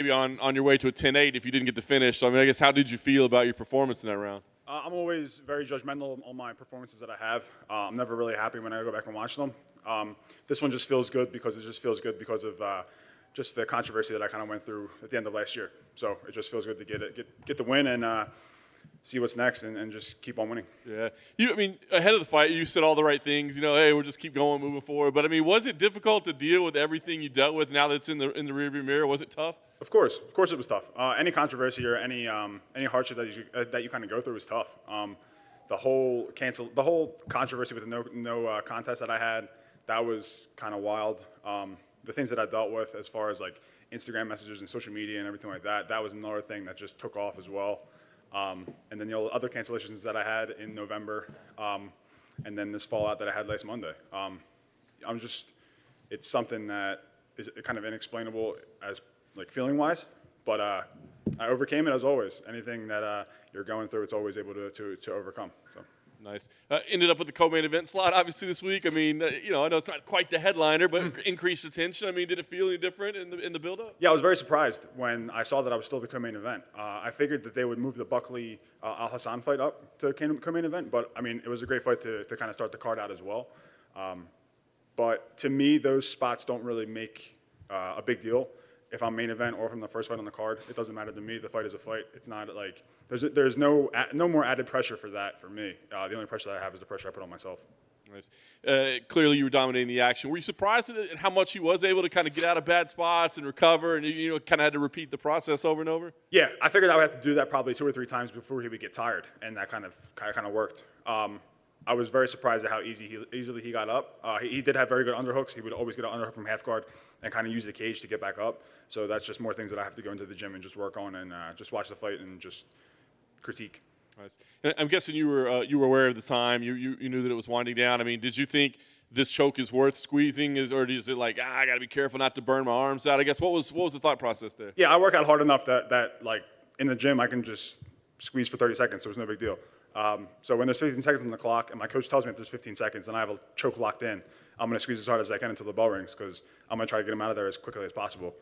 maybe on your way to a 10-8 if you didn't get the finish. So, I mean, I guess how did you feel about your performance in that round? I'm always very judgmental on my performances that I have. I'm never really happy when I go back and watch them. This one just feels good because of just the controversy that I kind of went through at the end of last year. So it just feels good to get the win and see what's next and just keep on winning. Yeah. I mean, ahead of the fight, you said all the right things. You know, hey, we'll just keep going, moving forward. But, I mean, was it difficult to deal with everything you dealt with now that it's in the rearview mirror? Was it tough? Of course it was tough. Any controversy or any hardship that you kind of go through is tough. The whole controversy with the no contest that I had, that was kind of wild. The things that I dealt with as far as like Instagram messages and social media and everything like that, that was another thing that just took off as well. And then the other cancellations that I had in November, and then this fallout that I had last Monday. It's something that is kind of inexplainable as like feeling wise, but I overcame it as always. Anything that you're going through, it's always able to overcome. So. Nice. Ended up with the co-main event slot, obviously, this week. I mean, I know it's not quite the headliner, but increased attention. I mean, did it feel any different in the build-up? Yeah, I was very surprised when I saw that I was still the co-main event. I figured that they would move the Buckley Al Hassan fight up to co-main event, but I mean, it was a great fight to kind of start the card out as well. But to me, those spots don't really make a big deal. If I'm main event or if I'm the first fight on the card, it doesn't matter to me. The fight is a fight. It's not like there's no more added pressure for that for me. The only pressure that I have is the pressure I put on myself. Nice. Clearly, you were dominating the action. Were you surprised at how much he was able to kind of get out of bad spots and recover, and kind of had to repeat the process over and over? Yeah, I figured I would have to do that probably 2 or 3 times before he would get tired, and that kind of worked. I was very surprised at how easily he got up. He did have very good underhooks. He would always get an underhook from half guard and kind of use the cage to get back up. So that's just more things that I have to go into the gym and just work on and just watch the fight and just critique. Nice. And I'm guessing you were aware of the time. You knew that it was winding down. I mean, did you think this choke is worth squeezing, or is it like I got to be careful not to burn my arms out? I guess what was the thought process there? Yeah, I work out hard enough that like in the gym I can just squeeze for 30 seconds, so it's no big deal. So when there's 15 seconds on the clock and my coach tells me if there's 15 seconds and I have a choke locked in, I'm going to squeeze as hard as I can until the bell rings because I'm going to try to get him out of there as quickly as possible.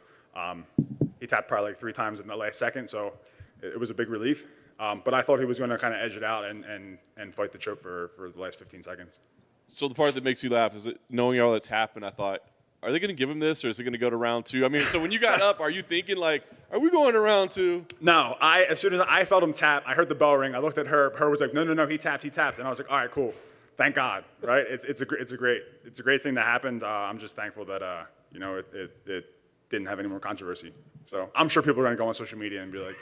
He tapped probably like 3 times in the last second, so it was a big relief. But I thought he was going to kind of edge it out and fight the choke for the last 15 seconds. So the part that makes me laugh is that knowing all that's happened, I thought, are they going to give him this or is it going to go to round 2? I mean, so when you got up, are you thinking like, are we going to round 2? No, as soon as I felt him tap, I heard the bell ring. I looked at her. Her was like, no, he tapped. And I was like, all right, cool. Thank God, right? It's a great thing that happened. I'm just thankful that it didn't have any more controversy. So I'm sure people are going to go on social media and be like,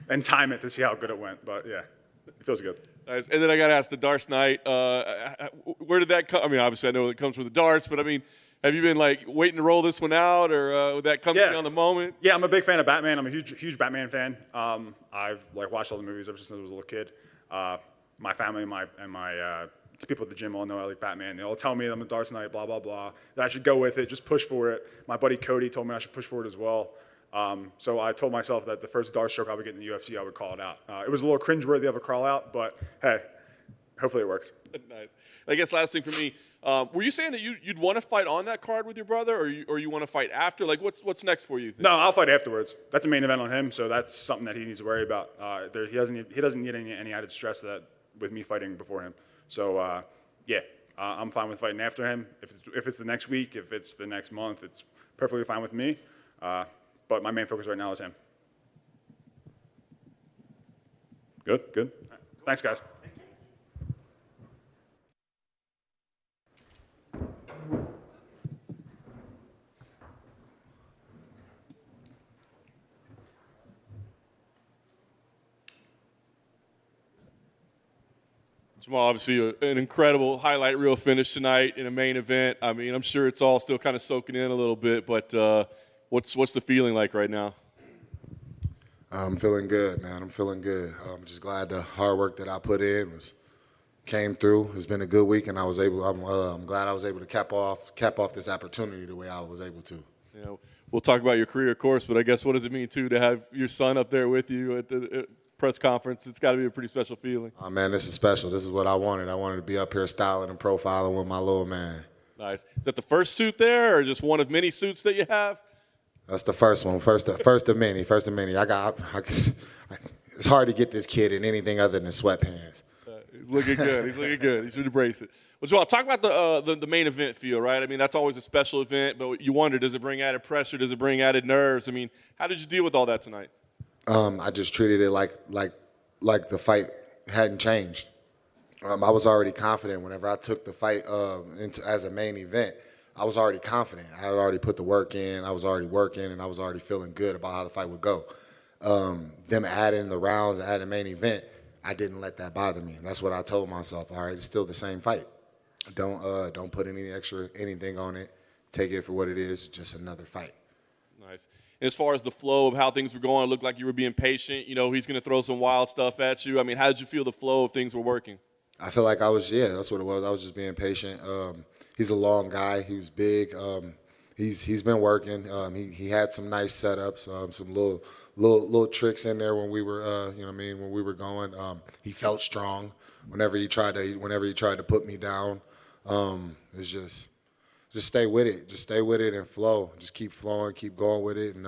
and time it to see how good it went. But yeah, it feels good. Nice. And then I got to ask the darts night. Where did that come? I mean, obviously I know it comes from the darts, but I mean, have you been like waiting to roll this one out, or would that come to you on the moment? Yeah, I'm a big fan of Batman. I'm a huge Batman fan. I've like watched all the movies ever since I was a little kid. My family and my people at the gym all know I like Batman. They all tell me I'm a darts night, blah blah blah. That I should go with it, just push for it. My buddy Cody told me I should push for it as well. So I told myself that the first dart stroke I would get in the UFC, I would call it out. It was a little cringeworthy of a crawl out, but hey, hopefully it works. Nice. I guess last thing for me, were you saying that you'd want to fight on that card with your brother, or you want to fight after? Like, what's next for you? No, I'll fight afterwards. That's a main event on him, so that's something that he needs to worry about. He doesn't need any added stress with me fighting before him. So yeah, I'm fine with fighting after him. If it's the next week, if it's the next month, it's perfectly fine with me. But my main focus right now is him. Good. Thanks, guys. Jamal, obviously an incredible highlight reel finish tonight in a main event. I mean, I'm sure it's all still kind of soaking in a little bit, but what's the feeling like right now? I'm feeling good, man. I'm feeling good. I'm just glad the hard work that I put in came through. It's been a good week, and I'm glad I was able to cap off this opportunity the way I was able to. You know, we'll talk about your career, of course, but I guess what does it mean too to have your son up there with you at the press conference? It's got to be a pretty special feeling. Oh man, this is special. This is what I wanted. I wanted to be up here styling and profiling with my little man. Nice. Is that the first suit there, or just one of many suits that you have? That's the first one. First of many. First of many. It's hard to get this kid in anything other than sweatpants. He's looking good. He's looking good. He should embrace it. Well, Joel, talk about the main event feel, right? I mean, that's always a special event, but you wonder, does it bring added pressure? Does it bring added nerves? I mean, how did you deal with all that tonight? I just treated it like the fight hadn't changed. I was already confident whenever I took the fight as a main event. I was already confident. I had already put the work in. I was already working, and I was already feeling good about how the fight would go. Them adding the rounds and adding main event, I didn't let that bother me. That's what I told myself. All right, it's still the same fight. Don't put anything on it. Take it for what it is, just another fight. Nice. And as far as the flow of how things were going, it looked like you were being patient. You know, he's going to throw some wild stuff at you. I mean, how did you feel the flow of things were working? I feel like that's what it was. I was just being patient. He's a long guy. He was big. He's been working. He had some nice setups, some little tricks in there when we were, when we were going. He felt strong whenever he tried to put me down. It's just stay with it. Just stay with it and flow. Just keep flowing, keep going with it, and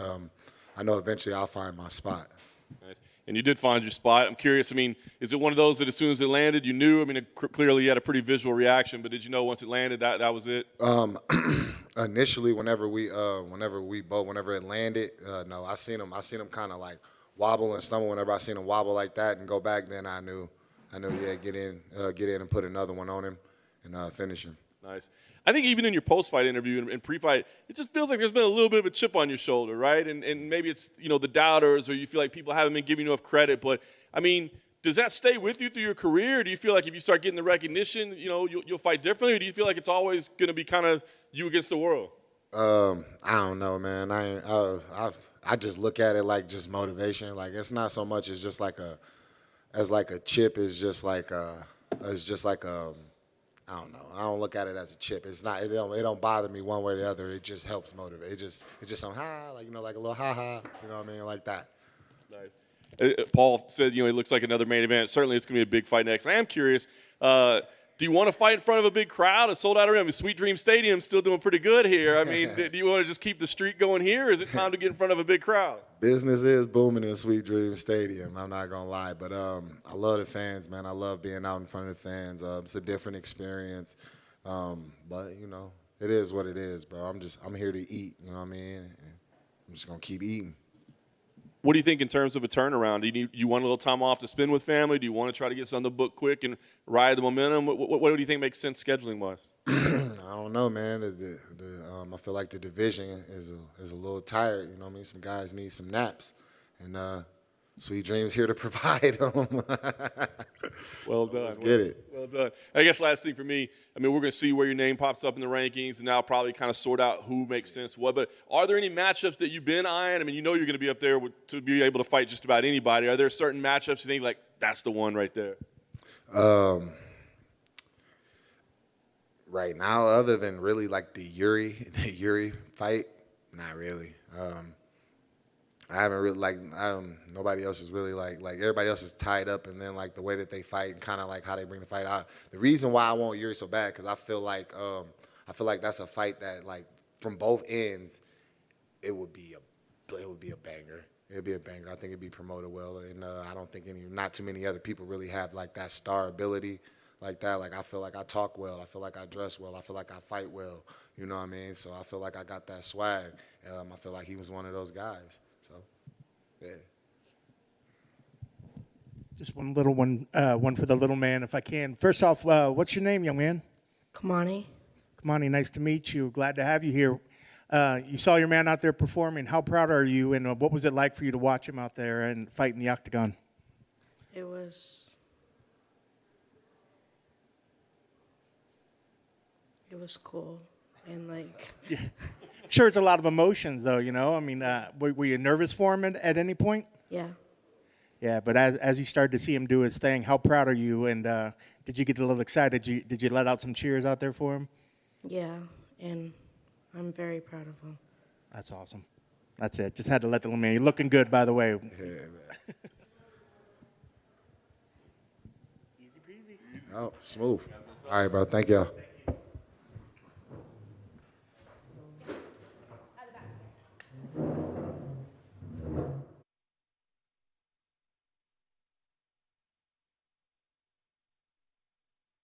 I know eventually I'll find my spot. Nice. And you did find your spot. I'm curious, I mean, is it one of those that as soon as it landed, you knew? I mean, clearly you had a pretty visual reaction, but did you know once it landed that was it? Initially, whenever it landed, no, I seen him kind of like wobble and stumble. Whenever I seen him wobble like that and go back, then I knew, yeah, get in and put another one on him and finish him. Nice. I think even in your post-fight interview and pre-fight, it just feels like there's been a little bit of a chip on your shoulder, right? And maybe it's, the doubters, or you feel like people haven't been giving you enough credit. But, I mean, does that stay with you through your career? Do you feel like if you start getting the recognition, you'll fight differently? Or do you feel like it's always going to be kind of you against the world? I don't know, man. I just look at it like just motivation. Like, it's not so much as just like a chip. It's just like I don't know. I don't look at it as a chip. It's not. It don't bother me one way or the other. It just helps motivate. It's just some like a little ha. You know what I mean? Like that. Nice. Paul said, he looks like another main event. Certainly, it's going to be a big fight next. I am curious. Do you want to fight in front of a big crowd, a sold-out arena? I mean, Sweet Dream Stadium's still doing pretty good here. I mean, do you want to just keep the streak going here, or is it time to get in front of a big crowd? Business is booming in Sweet Dream Stadium. I'm not going to lie. But I love the fans, man. I love being out in front of the fans. It's a different experience. But, it is what it is, bro. I'm here to eat, you know what I mean? And I'm just going to keep eating. What do you think in terms of a turnaround? Do you want a little time off to spend with family? Do you want to try to get this on the book quick and ride the momentum? What do you think makes sense scheduling-wise? I don't know, man. I feel like the division is a little tired. You know what I mean? Some guys need some naps, and Sweet Dream's here to provide them. Well done. Let's get it. Well done. I guess last thing for me, I mean, we're going to see where your name pops up in the rankings, and now probably kind of sort out who makes sense what. But are there any matchups that you've been eyeing? I mean, you're going to be up there to be able to fight just about anybody. Are there certain matchups you think, like, that's the one right there? Right now, other than really like the Yuri fight, not really. I haven't really nobody else is really like everybody else is tied up, and then like the way that they fight and kind of like how they bring the fight out. The reason why I want Yuri so bad because I feel like that's a fight that like from both ends, it would be a banger. It'd be a banger. I think it'd be promoted well, and I don't think not too many other people really have like that star ability like that. Like I feel like I talk well. I feel like I dress well. I feel like I fight well. You know what I mean? So I feel like I got that swag. I feel like he was one of those guys. So, yeah. Just one little one for the little man, if I can. First off, what's your name, young man? Kamani. Kamani, nice to meet you. Glad to have you here. You saw your man out there performing. How proud are you, and what was it like for you to watch him out there and fight in the octagon? It was cool, and like. Yeah. I'm sure it's a lot of emotions, though. I mean, were you nervous for him at any point? Yeah. Yeah, but as you started to see him do his thing, how proud are you? And did you get a little excited? Did you let out some cheers out there for him? Yeah, and I'm very proud of him. That's awesome. That's it. Just had to let the little man. You're looking good, by the way. Yeah, man. Easy peasy. Oh, smooth. All right, bro. Thank y'all.